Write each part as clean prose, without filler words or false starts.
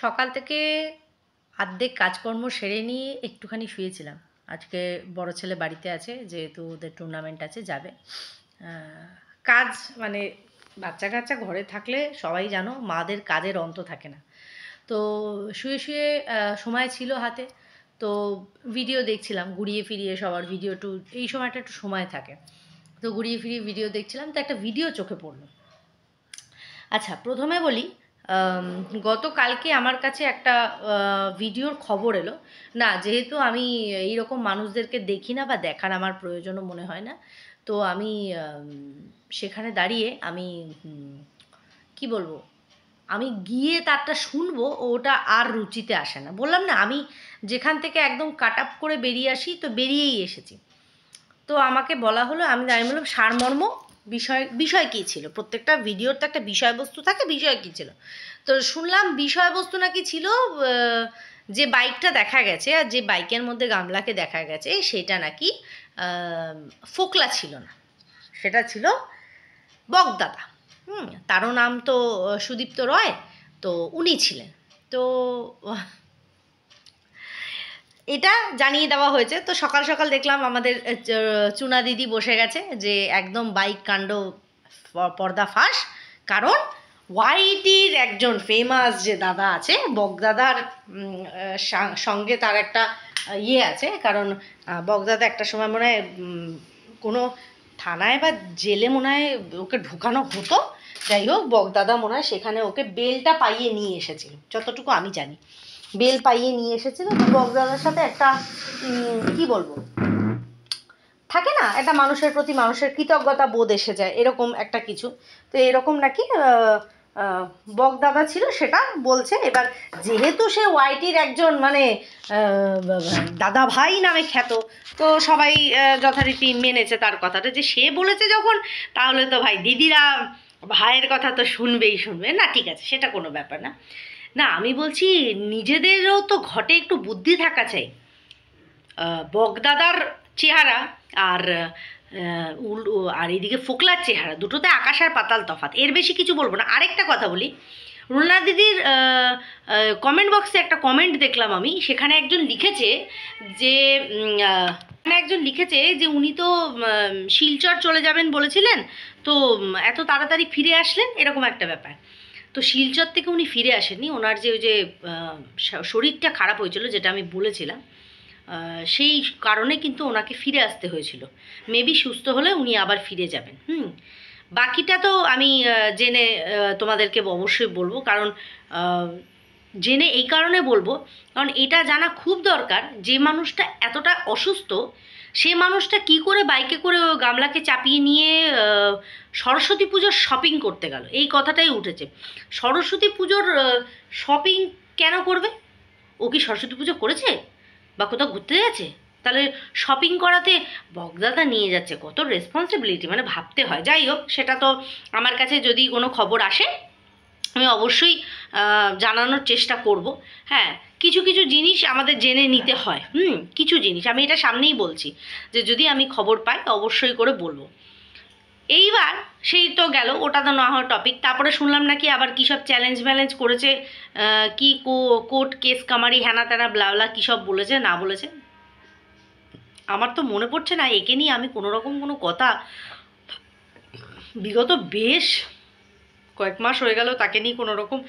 সকাল থেকে অর্ধেক কাজকর্ম সেরে নিয়ে একটুখানি শুয়েছিলাম। আজকে বড় ছেলে বাড়িতে আছে, যেহেতু ওদের টুর্নামেন্ট আছে, যাবে। কাজ মানে বাচ্চা কাচ্চা ঘরে থাকলে সবাই জানো মাদের কাজের অন্ত থাকে না। তো শুয়ে শুয়ে সময় ছিল হাতে, তো ভিডিও দেখছিলাম ঘুরিয়ে ফিরিয়ে, সবার ভিডিও এই সময়টা একটু সময় থাকে, তো ঘুরিয়ে ফিরিয়ে ভিডিও দেখছিলাম, তো একটা ভিডিও চোখে পড়লো। আচ্ছা, প্রথমে বলি, গতকালকে আমার কাছে একটা ভিডিওর খবর এলো। না, যেহেতু আমি এইরকম মানুষদেরকে দেখি না বা দেখার আমার প্রয়োজনও মনে হয় না, তো আমি সেখানে দাঁড়িয়ে আমি কি বলবো, আমি গিয়ে তারটা শুনবো ওটা আর রুচিতে আসে না। বললাম না, আমি যেখান থেকে একদম কাট আপ করে বেরিয়ে আসি, তো বেরিয়েই এসেছি। তো আমাকে বলা হলো, আমি বললাম সারমর্ম, বিষয় কী ছিল, প্রত্যেকটা ভিডিওর তো একটা বিষয়বস্তু থাকে, বিষয় কী ছিল। তো শুনলাম বিষয়বস্তু নাকি ছিল যে বাইকটা দেখা গেছে আর যে বাইকের মধ্যে গামলাকে দেখা গেছে সেটা নাকি ফোকলা ছিল না, সেটা ছিল বকদাদা। তারও নাম তো সুদীপ্ত রয়, তো উনি ছিলেন। তো এটা জানিয়ে দেওয়া হয়েছে। তো সকাল সকাল দেখলাম আমাদের চুনা দিদি বসে গেছে যে একদম বাইক কাণ্ড পর্দা ফাঁস। কারণ ওয়াইটির একজন ফেমাস যে দাদা আছে, বকদাদার সঙ্গে তার একটা ইয়ে আছে। কারণ বকদাদা একটা সময় মনে হয় কোনো থানায় বা জেলে মনে হয় ওকে ঢুকানো হতো। যাই হোক, বকদাদা মনে হয় সেখানে ওকে বেলটা পাইয়ে নিয়ে এসেছিল, যতটুকু আমি জানি। বেল পাইয়ে নিয়ে এসেছিল। তো বকদাদার সাথে একটা কি বলবো, থাকে না, একটা মানুষের প্রতি মানুষের কৃতজ্ঞতা বোধ এসে যায়, এরকম একটা কিছু। তো এরকম নাকি বকদাদা ছিল, সেটা বলছে। এবার যেহেতু সে ওয়াইটির একজন মানে দাদা ভাই নামে খ্যাত, তো সবাই যথারীতি মেনেছে তার কথাটা, যে সে বলেছে যখন, তাহলে তো ভাই দিদিরা ভাইয়ের কথা তো শুনবেই শুনবে না। ঠিক আছে, সেটা কোনো ব্যাপার না। না, আমি বলছি নিজেদেরও তো ঘটে একটু বুদ্ধি থাকা চাই। বকদাদার চেহারা আর আর এইদিকে ফোকলার চেহারা, দুটোতে আকাশ আর পাতাল তফাৎ, এর বেশি কিছু বলবো না। আরেকটা কথা বলি, রুনা দিদির কমেন্ট বক্সে একটা কমেন্ট দেখলাম আমি, সেখানে একজন লিখেছে যে উনি তো শিলচর চলে যাবেন বলেছিলেন, তো এত তাড়াতাড়ি ফিরে আসলেন, এরকম একটা ব্যাপার। তো শিলচর থেকে উনি ফিরে আসেননি, ওনার যে ওই যে শরীরটা খারাপ হয়েছিল, যেটা আমি বলেছিলাম, সেই কারণে কিন্তু ওনাকে ফিরে আসতে হয়েছিল। মেবি সুস্থ হলে উনি আবার ফিরে যাবেন। বাকিটা তো আমি জেনে তোমাদেরকে অবশ্যই বলবো। কারণ জেনে এই কারণে বলবো, কারণ এটা জানা খুব দরকার, যে মানুষটা এতটা অসুস্থ, সে মানুষটা কি করে বাইকে করে গামলাকে চাপিয়ে নিয়ে সরস্বতী পুজোর শপিং করতে গেল, এই কথাটাই উঠেছে। সরস্বতী পুজোর শপিং কেন করবে? ও কি সরস্বতী পুজো করেছে বা কোথাও ঘুরতে যাচ্ছে? তাহলে শপিং করাতে বকদাদা নিয়ে যাচ্ছে, কত রেসপন্সিবিলিটি, মানে ভাবতে হয়। যাই হোক, সেটা তো আমার কাছে যদি কোনো খবর আসে আমি অবশ্যই জানানোর চেষ্টা করব। হ্যাঁ, কিছু কিছু জিনিস আমাদের জেনে নিতে হয়। কিছু জিনিস আমি এটা সামনেই বলছি, যে যদি আমি খবর পাই অবশ্যই করে বলবো। এইবার সেই তো গেল, ওটা তো না হওয়ার টপিক। তারপরে শুনলাম নাকি আবার কী সব চ্যালেঞ্জ ম্যালেঞ্জ করেছে, কি কোর্ট কেস কামারি হ্যানা ত্যানা ব্লাবলা কী সব বলেছে না বলেছে, আমার তো মনে পড়ছে না। একে নিয়ে আমি কোনো রকম কোনো কথা, বিগত বেশ কয়েক মাস হয়ে গেল তাকে নিয়ে কোনো রকম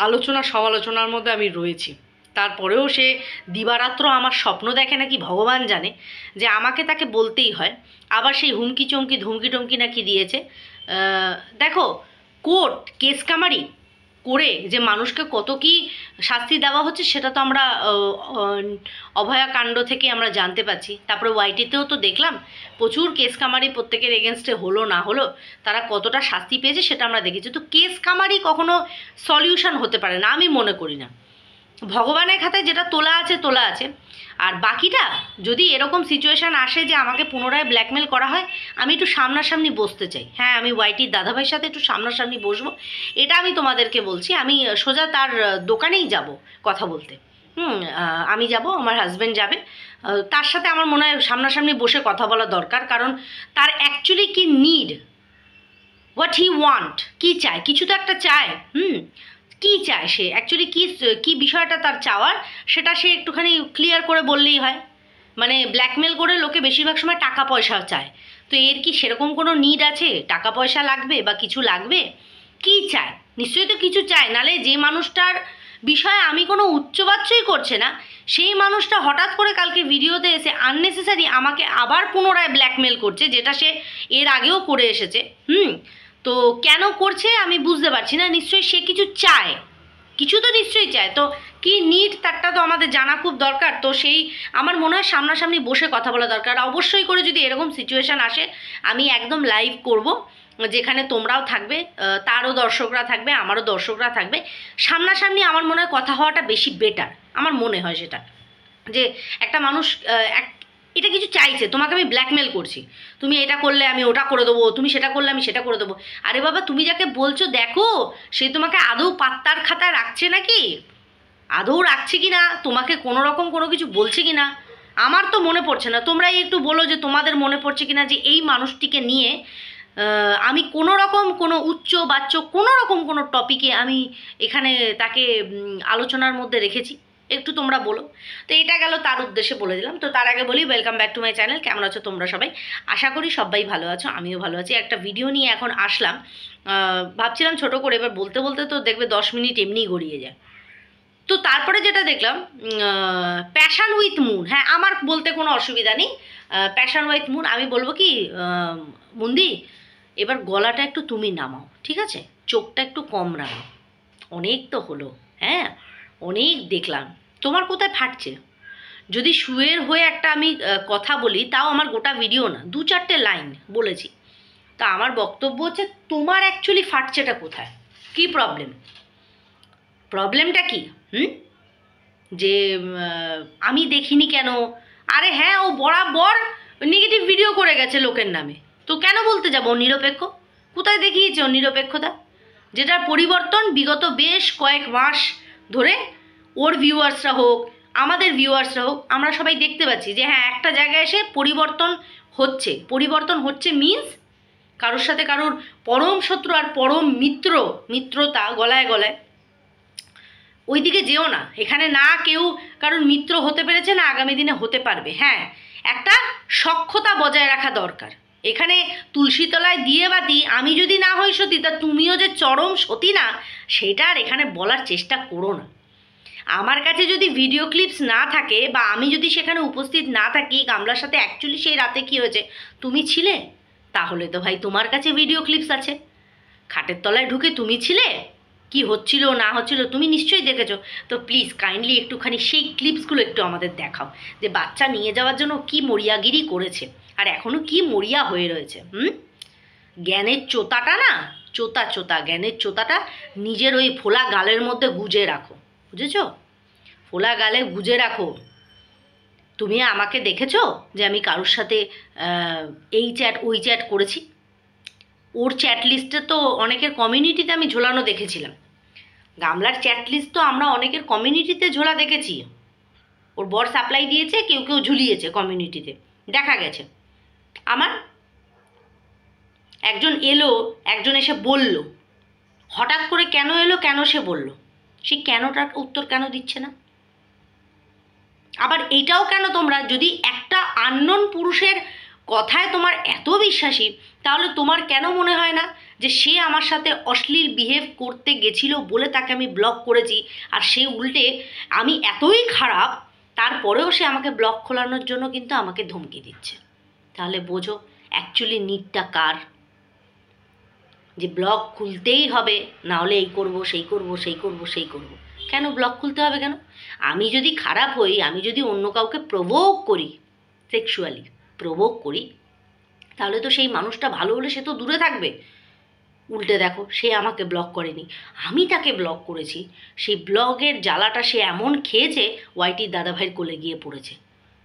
আলোচনা সমালোচনার মধ্যে আমি রয়েছি। তারপরেও সে দিবারাত্র আমার স্বপ্ন দেখে নাকি ভগবান জানে, যে আমাকে তাকে বলতেই হয়। আবার সেই হুমকি চমকি ধুমকি টমকি নাকি দিয়েছে। দেখো, কোর্ট কেস কামারি করে যে মানুষকে কত কি শাস্তি দেওয়া হচ্ছে, সেটা তো আমরা অভয়াকাণ্ড থেকে আমরা জানতে পাচ্ছি। তারপরে ওয়াইটিতেও তো দেখলাম প্রচুর কেস কামারি প্রত্যেকের এগেনস্টে হলো না হলো, তারা কতটা শাস্তি পেয়েছে সেটা আমরা দেখেছি। তো কেস কামারি কখনো সলিউশন হতে পারে না, আমি মনে করি না। ভগবানের খাতায় যেটা তোলা আছে তোলা আছে। আর বাকিটা যদি এরকম সিচুয়েশান আসে যে আমাকে পুনরায় ব্ল্যাকমেল করা হয়, আমি একটু সামনাসামনি বসতে চাই। হ্যাঁ, আমি ওয়াইটির দাদাভাইয়ের সাথে একটু সামনাসামনি বসবো, এটা আমি তোমাদেরকে বলছি। আমি সোজা তার দোকানেই যাব কথা বলতে। আমি যাব, আমার হাজব্যান্ড যাবে, তার সাথে আমার মনে হয় সামনাসামনি বসে কথা বলা দরকার। কারণ তার অ্যাকচুয়ালি কি নিড, হোয়াট হি ওয়ান্ট, কী চায়, কিছু তো একটা চায়। কি চায় সে অ্যাকচুয়ালি, কি বিষয়টা তার চাওয়ার, সেটা সে একটুখানি ক্লিয়ার করে বললেই হয়। মানে ব্ল্যাকমেল করে লোকে বেশিরভাগ সময় টাকা পয়সা চায়, তো এর কি সেরকম কোনো নিড আছে? টাকা পয়সা লাগবে বা কিছু লাগবে? কি চায়? নিশ্চয়ই তো কিছু চায়, নালে যে মানুষটার বিষয়ে আমি কোনো উচ্চবাচ্যই করছে না, সেই মানুষটা হঠাৎ করে কালকে ভিডিওতে এসে আননেসেসারি আমাকে আবার পুনরায় ব্ল্যাকমেল করছে, যেটা সে এর আগেও করে এসেছে। তো কেন করছে আমি বুঝতে পারছি না। নিশ্চয়ই সে কিছু চায়, কিছু তো নিশ্চয়ই চায়। তো কি নিড তারটা তো আমাদের জানা খুব দরকার। তো সেই আমার মনে হয় সামনাসামনি বসে কথা বলা দরকার। অবশ্যই করে যদি এরকম সিচুয়েশান আসে, আমি একদম লাইভ করব, যেখানে তোমরাও থাকবে, তারও দর্শকরা থাকবে, আমারও দর্শকরা থাকবে। সামনাসামনি আমার মনে হয় কথা হওয়াটা বেশি বেটার, আমার মনে হয় সেটা। যে একটা মানুষ এটা কিছু চাইছে, তোমাকে আমি ব্ল্যাকমেল করছি, তুমি এটা করলে আমি ওটা করে দেবো, তুমি সেটা করলে আমি সেটা করে দেবো। আরে বাবা, তুমি যাকে বলছো দেখো সে তোমাকে আদৌ পাত্তার খাতায় রাখছে নাকি, আদৌ রাখছে কি না, তোমাকে কোনো রকম কোনো কিছু বলছে কি না, আমার তো মনে পড়ছে না। তোমরাই একটু বলো যে তোমাদের মনে পড়ছে কি না যে এই মানুষটিকে নিয়ে আমি কোনো রকম কোনো উচ্চ বাচ্চ কোনো রকম কোনো টপিকে আমি এখানে তাকে আলোচনার মধ্যে রেখেছি, একটু তোমরা বলো। তো এটা গেল, তার উদ্দেশ্যে বলে দিলাম। তো তার আগে বলি, welcome back to my channel. কেমন আছো তোমরা সবাই? আশা করি সবাই ভালো আছো, আমিও ভালো আছি। একটা ভিডিও নিয়ে এখন আসলাম, ভাবছিলাম ছোট করে, এবার বলতে বলতে তো দেখবে 10 মিনিট এমনিই গড়িয়ে যায়। তো তারপরে যেটা দেখলাম, প্যাশন উইথ মুন, হ্যাঁ আমার বলতে কোনো অসুবিধা নেই, প্যাশন উইথ মুন। আমি বলবো কি, মুন্দি এবার গলাটা একটু তুমি নামাও, ঠিক আছে? চোখটা একটু কম রাখো, অনেক তো হলো, হ্যাঁ অনেক দেখলাম। তোমার কোথায় ফাটছে? যদি শুয়ের হয়ে একটা আমি কথা বলি, তাও আমার গোটা ভিডিও না, 2-4টে লাইন বলেছি। তা আমার বক্তব্য হচ্ছে, তোমার অ্যাকচুয়ালি ফাটছেটা কোথায়? কি প্রবলেমটা কি? যে আমি দেখিনি কেন? আরে হ্যাঁ, ও বরাবর নেগেটিভ ভিডিও করে গেছে লোকের নামে, তো কেন বলতে যাবো ও নিরপেক্ষ? কোথায় দেখিয়েছে ও নিরপেক্ষতা? যেটার পরিবর্তন বিগত বেশ কয়েক মাস ধরে ওর ভিউয়ার্সরা হোক, আমাদের ভিউয়ার্সরা হোক, আমরা সবাই দেখতে পাচ্ছি যে হ্যাঁ একটা জায়গায় এসে পরিবর্তন হচ্ছে। পরিবর্তন হচ্ছে মিন্স কারোর সাথে কারোর পরম শত্রু আর পরম মিত্রতা গলায় গলায়। ওইদিকে যেও না, এখানে না কেউ কারণ মিত্র হতে পেরেছে, না আগামী দিনে হতে পারবে। হ্যাঁ একটা সখ্যতা বজায় রাখা দরকার। এখানে তুলসীতলায় দিয়ে বাতি আমি যদি না হই সতী, তা তুমিও যে চরম সতী না, সেটা আর এখানে বলার চেষ্টা করো না। আমার কাছে যদি ভিডিও ক্লিপস না থাকে, বা আমি যদি সেখানে উপস্থিত না থাকি, গামলার সাথে অ্যাকচুয়ালি সেই রাতে কী হয়েছে তুমি ছিলে, তাহলে তো ভাই তোমার কাছে ভিডিও ক্লিপস আছে। খাটের তলায় ঢুকে তুমি ছিলে, কি হচ্ছিল না হচ্ছিল তুমি নিশ্চয়ই দেখেছো। তো প্লিজ কাইন্ডলি একটুখানি সেই ক্লিপসগুলো একটু আমাদের দেখাও, যে বাচ্চা নিয়ে যাওয়ার জন্য কি মরিয়াগিরি করেছে, আর এখনও কি মরিয়া হয়ে রয়েছে। জ্ঞানের চোতাটা না, চোতা জ্ঞানের চোতাটা নিজের ওই ফোলা গালের মধ্যে গুজে রাখো, বুঝেছো? ফোলা গালে গুজে রাখো। তুমি আমাকে দেখেছো যে আমি কারোর সাথে এই চ্যাট ওই চ্যাট করেছি? ওর চ্যাট লিস্টে তো অনেকের কমিউনিটিতে আমি ঝোলানো দেখেছিলাম। গামলার চ্যাট লিস্ট তো আমরা অনেকের কমিউনিটিতে ঝোলা দেখেছি। ওর বর সাপ্লাই দিয়েছে, কেউ কেউ ঝুলিয়েছে কমিউনিটিতে, দেখা গেছে। আমার একজন এলো, একজন এসে বলল, হঠাৎ করে কেন এলো, কেন সে বলল, সেই কেনটার উত্তর কেন দিচ্ছে না? আবার এইটাও কেন তোমরা, যদি একটা আননোন পুরুষের কথায় তোমার এত বিশ্বাসী, তাহলে তোমার কেন মনে হয় না যে সে আমার সাথে অশ্লীল বিহেভ করতে গেছিল বলে তাকে আমি ব্লক করেছি, আর সে উল্টে আমি এতই খারাপ তারপরেও সে আমাকে ব্লক খোলানোর জন্য কিন্তু আমাকে ধমকি দিচ্ছে? তাহলে বোঝো অ্যাকচুয়ালি নিডটা কার, যে ব্লক খুলতেই হবে, না হলে এই করব সেই করব। কেন ব্লক খুলতে হবে কেন? আমি যদি খারাপ হই, আমি যদি অন্য কাউকে প্রভোগ করি, সেক্সুয়ালি প্রভোগ করি, তাহলে তো সেই মানুষটা ভালো হলে সে তো দূরে থাকবে। উল্টে দেখো, সে আমাকে ব্লক করেনি, আমি তাকে ব্লক করেছি। সেই ব্লগের জ্বালাটা সে এমন খেয়েছে, ওয়াইটির দাদাভাইয়ের কোলে গিয়ে পড়েছে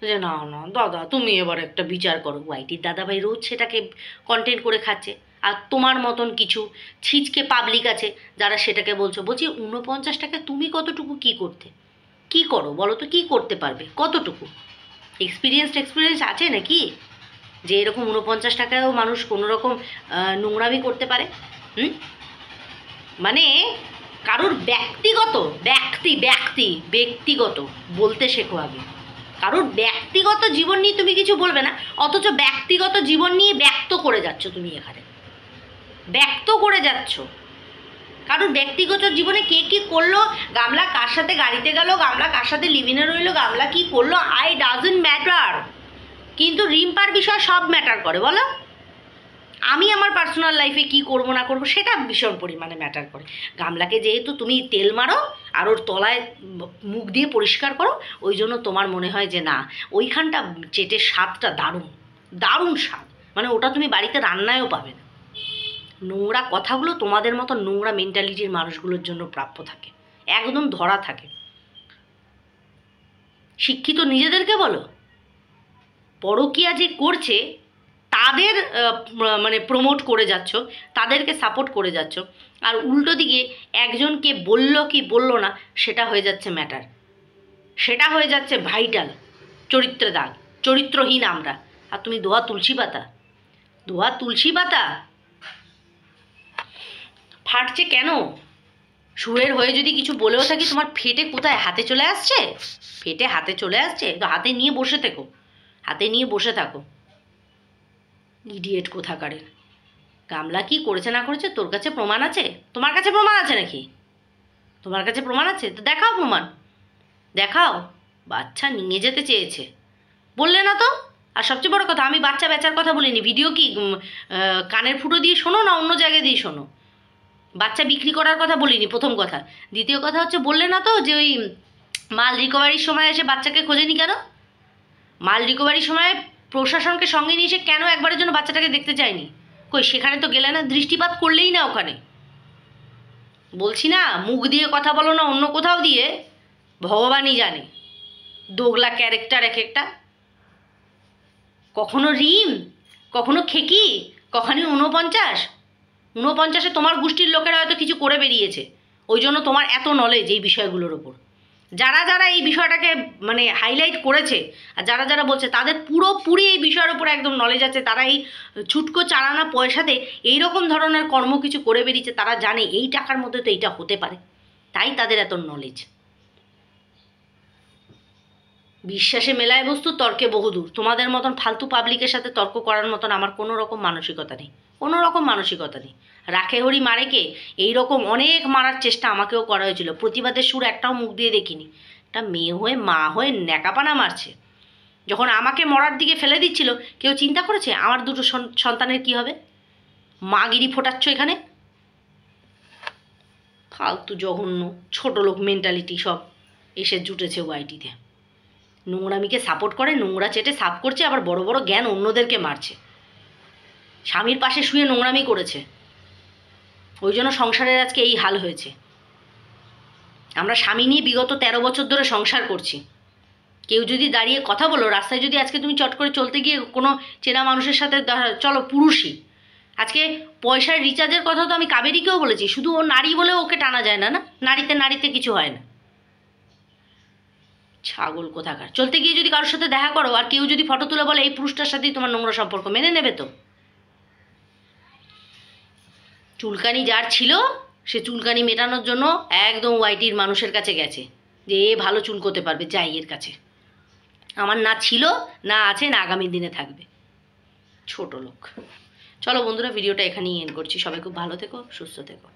যে না না দাদা তুমি এবার একটা বিচার করো। ওয়াইটির দাদাভাই রোজ সেটাকে কন্টেন্ট করে খাচ্ছে, আর তোমার মতন কিছু ছিচকে পাবলিক আছে যারা সেটাকে বলছো। বলছি 49 টাকা তুমি কতটুকু কি করতে, কি করো বলো তো, কি করতে পারবে কতটুকু? এক্সপিরিয়েন্স আছে নাকি যে এরকম 49 টাকায়ও মানুষ কোনো রকম নোংরামি করতে পারে? মানে কারোর ব্যক্তিগত ব্যক্তিগত বলতে শেখো আগে। কারোর ব্যক্তিগত জীবন নিয়ে তুমি কিছু বলবে না, অথচ ব্যক্তিগত জীবন নিয়ে ব্যক্ত করে যাচ্ছ তুমি, এখানে ব্যক্ত করে যাচ্ছ। কারোর ব্যক্তিগত জীবনে কে কি করলো, গামলা কার সাথে গাড়িতে গেল, গামলা কার সাথে লিভিনে রইলো, গামলা কি করলো, আই ডাজন্ট ম্যাটার। কিন্তু রিম্পার বিষয় সব ম্যাটার করে, বলো। আমি আমার পার্সোনাল লাইফে কি করব না করব সেটা ভীষণ পরিমাণে ম্যাটার করে। গামলাকে যেহেতু তুমি তেল মারো আর ওর তলায় মুখ দিয়ে পরিষ্কার করো, ওই জন্য তোমার মনে হয় যে না, ওইখানটা চেটের স্বাদটা দারুণ, দারুণ স্বাদ, মানে ওটা তুমি বাড়িতে রান্নায়ও পাবে না। নোংরা কথাগুলো তোমাদের মতো নোংরা মেন্টালিটির মানুষগুলোর জন্য প্রাপ্য থাকে, একদম ধরা থাকে। শিক্ষিত নিজেদেরকে বলো। পরকীয়া যে করছে তাদের মানে প্রমোট করে যাচ্ছ, তাদেরকে সাপোর্ট করে যাচ্ছ, আর উল্টো দিকে একজনকে বললো কি বললো না সেটা হয়ে যাচ্ছে ম্যাটার, সেটা হয়ে যাচ্ছে ভাইটাল, চরিত্রে দাগ, চরিত্রহীন আমরা। আর তুমি দোয়া তুলসী পাতা, দোয়া তুলসী পাতা ফাটছে কেন? সুরের হয়ে যদি কিছু বলেও থাকি, তোমার ফেটে কোথায় হাতে চলে আসছে, ফেটে হাতে চলে আসছে তো হাতে নিয়ে বসে থেকো, হাতে নিয়ে বসে থাকো। ইডিয়েট কোথাকারের। গামলা কি করেছে না করেছে তোর কাছে প্রমাণ আছে? তোমার কাছে প্রমাণ আছে নাকি? তোমার কাছে প্রমাণ আছে তো দেখাও প্রমাণ, দেখাও। বাচ্চা নিয়ে যেতে চেয়েছে, বললে না তো। আর সবচেয়ে বড় কথা, আমি বাচ্চা বেচার কথা বলিনি। ভিডিও কি কানের ফুটো দিয়ে শোনো না অন্য জায়গায় দিয়ে শোনো? বাচ্চা বিক্রি করার কথা বলিনি, প্রথম কথা। দ্বিতীয় কথা হচ্ছে, বললে না তো যে ওই মাল রিকভারির সময় এসে বাচ্চাকে খোঁজেনি কেন? মাল রিকভারির সময় প্রশাসনকে সঙ্গে নিয়ে এসে কেন একবারের জন্য বাচ্চাটাকে দেখতে চায়নি? কই সেখানে তো গেলে না, দৃষ্টিপাত করলেই না ওখানে। বলছি না, মুখ দিয়ে কথা বলো না অন্য কোথাও দিয়ে, ভগবানই জানে। দোগলা ক্যারেক্টার এক একটা, কখনো রিম, কখনো খেকি, কখনো 49 তোমার গোষ্ঠীর লোকেরা হয়তো কিছু করে বেরিয়েছে, ওই জন্য তোমার এত নলেজ এই বিষয়গুলোর ওপর। যারা যারা এই বিষয়টাকে মানে হাইলাইট করেছে আর যারা যারা বলছে, তাদের পুরোপুরি এই বিষয়ের ওপর একদম নলেজ আছে। তারা এই ছুটকো চালানা পয়সাতে এইরকম ধরনের কর্ম কিছু করে বেরিয়েছে, তারা জানে এই টাকার মধ্যে তো এইটা হতে পারে, তাই তাদের এত নলেজ। বিশ্বাসে মেলায় বস্তু, তর্কে বহুদূর। তোমাদের মতন ফালতু পাবলিকের সাথে তর্ক করার মতন আমার কোনো রকম মানসিকতা নেই, কোনো রকম মানসিকতা নেই। রাখে হরি মারে কে, এইরকম অনেক মারার চেষ্টা আমাকেও করা হয়েছিল, প্রতিবাদের সুর একটাও মুখ দিয়ে দেখিনি। একটা মেয়ে হয়ে মা হয়ে ন্যাকাপানা মারছে। যখন আমাকে মরার দিকে ফেলে দিচ্ছিল, কেউ চিন্তা করেছে আমার দুটো সন্তানের কি হবে? মাগিরি ফোটাচ্ছ এখানে, ফালতু জঘন্য ছোট লোক মেন্টালিটি সব এসে জুটেছে ওয়াইটিতে। নোংরামিকে সাপোর্ট করে, নোংরা চেটে সাপ করছে, আবার বড় বড় জ্ঞান অন্যদেরকে মারছে। স্বামীর পাশে শুয়ে নোংরামি করেছে, ওই জন্য সংসারের আজকে এই হাল হয়েছে। আমরা স্বামী নিয়ে বিগত 13 বছর ধরে সংসার করছি। কেউ যদি দাঁড়িয়ে কথা বলো রাস্তায়, যদি আজকে তুমি চট করে চলতে গিয়ে কোনো চেনা মানুষের সাথে চলো পুরুষই, আজকে পয়সার রিচার্জের কথা তো আমি কাবেরীকেও বলেছি, শুধু ও নারী বলে ওকে টানা যায় না, না নারীতে নারীতে কিছু হয় না। ছাগল কোথাকার। চলতে গিয়ে যদি কারোর সাথে দেখা করো আর কেউ যদি ফটো তুলে বলে এই পুরুষটার সাথেই তোমার নোংরা সম্পর্ক, মেনে নেবে তো? চুলকানি যার ছিল, সে চুলকানি মেটানোর জন্য একদম ওয়াইটির মানুষের কাছে গেছে যে এ ভালো চুলকোতে পারবে, যাই এর কাছে। আমার না ছিল, না আছে, না আগামী দিনে থাকবে। ছোট লোক। চলো বন্ধুরা, ভিডিওটা এখানেই এন্ড করছি। সবাই খুব ভালো থেকো, সুস্থ থেকো।